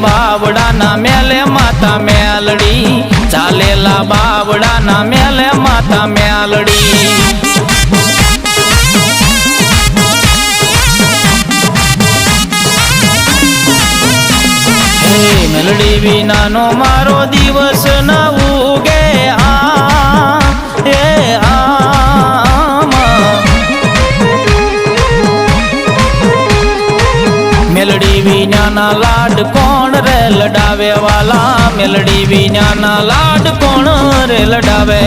બાવડાના મેલે માતા મેલડી, ચાલેલા બાવડાના મેલે માતા મેલડી. મેલડી વિનાનો મારો દિવસ ન ઉગે મેલડી વિનાના લાડ કોણ રે લડાવે વાલા, મેલડી વિનાના લાડ કોણ રે લડાવે.